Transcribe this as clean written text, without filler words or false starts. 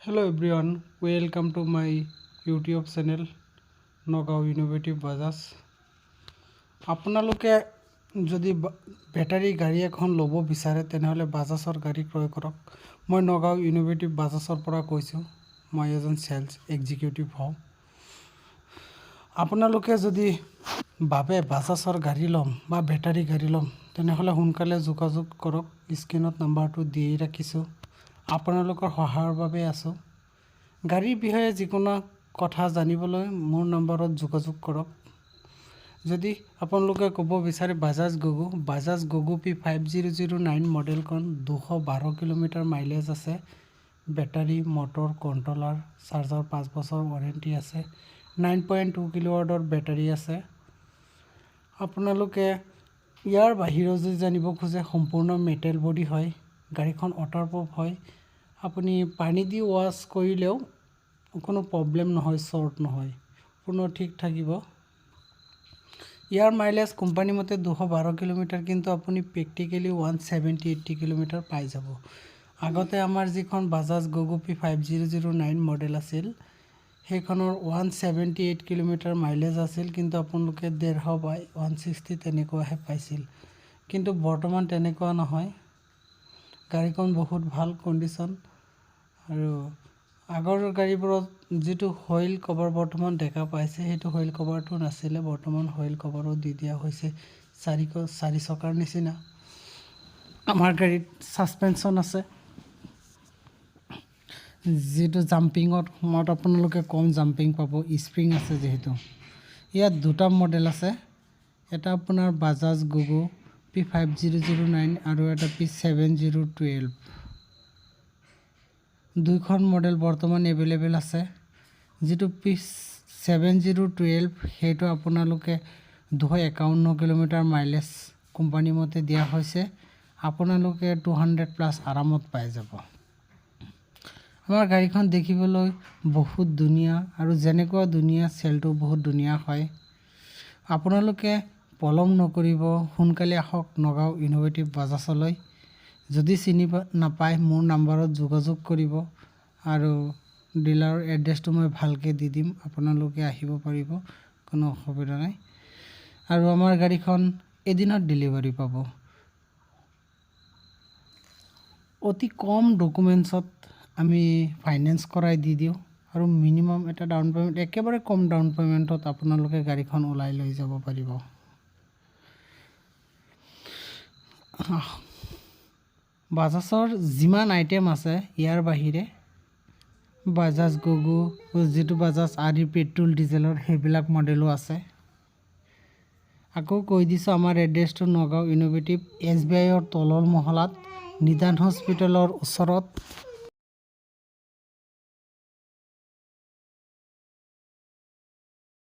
Hello everyone, welcome to my YouTube channel Nagaon innovative Bajaj. আপোনালোকে যদি battery গাড়ী এখন ল'ব বিচাৰে তেনেহ'লে বাজাজৰ গাড়ী ক্ৰয় কৰক। মই নগাঁও ইনোভেটিভ বাজাজৰ পৰা কৈছোঁ, মই এজন সেলছ এক্সিকিউটিভ হওঁ। আপোনালোকে যদি ভাবে বাজাজৰ গাড়ী ল'ম বা বেটাৰী গাড়ী ল'ম তেনেহ'লে সোনকালে যোগাযোগ কৰক। স্ক্ৰীনত নাম্বাৰটো দি ৰাখিছোঁ, আপোনালোকৰ সহায়ৰ বাবে আছোঁ। গাড়ীৰ বিষয়ে যিকোনো কথা জানিবলৈ মোৰ নম্বৰত যোগাযোগ কৰক। যদি আপোনালোকে ক'ব বিচাৰে Bajaj Gogo P5009 মডেলখন 212 kilometre mileage আছে, বেটাৰী মটৰ কণ্ট্ৰলাৰ চাৰ্জাৰ 5 বছৰ ৱাৰেণ্টি আছে, 9.2 কিলোৱাটৰ বেটাৰী আছে। আপোনালোকে ইয়াৰ বাহিৰেও যদি জানিব খোজে সম্পূৰ্ণ মেটেল বডি হয়, গাড়ীখন ৱাটাৰপ্ৰুফ হয়। আপুনি পানী দি ৱাছ কৰিলেও কোনো প্ৰব্লেম নহয়, শ্বৰ্ট নহয়, পুনৰ ঠিক থাকিব। ইয়াৰ মাইলেজ কোম্পানী মতে 212 কিলোমিটাৰ, কিন্তু আপুনি প্ৰেক্টিকেলি 170-80 কিলোমিটাৰ পাই যাব। আগতে আমাৰ যিখন বাজাজ গগো P5009 মডেল আছিল সেইখনৰ 178 কিলোমিটাৰ মাইলেজ আছিল, কিন্তু আপোনালোকে 150 বা 160 তেনেকুৱাহে পাইছিল। কিন্তু বৰ্তমান তেনেকুৱা নহয়, গাড়ীখন বহুত ভাল কণ্ডিশ্যন। আৰু আগৰ গাড়ীবোৰত যিটো হুইল কভাৰ বৰ্তমান দেখা পাইছে সেইটো হুইল কভাৰটো নাছিলে, বৰ্তমান হুইল কভাৰো দি দিয়া হৈছে। 4 চকাৰ নিচিনা আমাৰ গাড়ীত ছাছপেনশ্যন আছে, যিটো জাম্পিঙত সময়ত আপোনালোকে কম জাম্পিং পাব। স্প্ৰিং আছে যিহেতু। ইয়াত দুটা মডেল আছে, এটা আপোনাৰ বাজাজ গগো P5009 আৰু এটা P7012। দুইখন মডেল বৰ্তমান এভেইলেবল আছে। যিটো P7012 সেইটো আপোনালোকে 251 কিলোমিটাৰ মাইলেজ কোম্পানী মতে দিয়া হৈছে, আপোনালোকে 200+ আৰামত পাই যাব। আমাৰ গাড়ীখন দেখিবলৈ বহুত ধুনীয়া, আৰু যেনেকুৱা ধুনীয়া চেলটো বহুত ধুনীয়া হয়। আপোনালোকে পলম নকৰিব, সোনকালে আহক নগাঁও ইনোভেটিভ বাজাজলৈ। যদি চিনি নাপায় মোৰ নম্বৰত যোগাযোগ কৰিব, আৰু ডিলাৰৰ এড্ৰেছটো মই ভালকৈ দি দিম, আপোনালোকে আহিব পাৰিব, কোনো অসুবিধা নাই। আৰু আমাৰ গাড়ীখন এদিনত ডেলিভাৰী পাব। অতি কম ডকুমেণ্টছত আমি ফাইনেন্স কৰাই দি দিওঁ, আৰু মিনিমাম এটা ডাউন পে'মেণ্ট, একেবাৰে কম ডাউন পে'মেণ্টত আপোনালোকে গাড়ীখন ওলাই লৈ যাব পাৰিব। বাজাজৰ যিমান আইটেম আছে ইয়াৰ বাহিৰে বাজাজ গগো, যিটো বাজাজ আদি পেট্ৰল ডিজেলৰ সেইবিলাক মডেলো আছে। আকৌ কৈ দিছোঁ, আমাৰ এড্ৰেছটো নগাঁও ইনোভেটিভ SBIৰ তলৰ মহলাত নিদান হস্পিটেলৰ ওচৰত।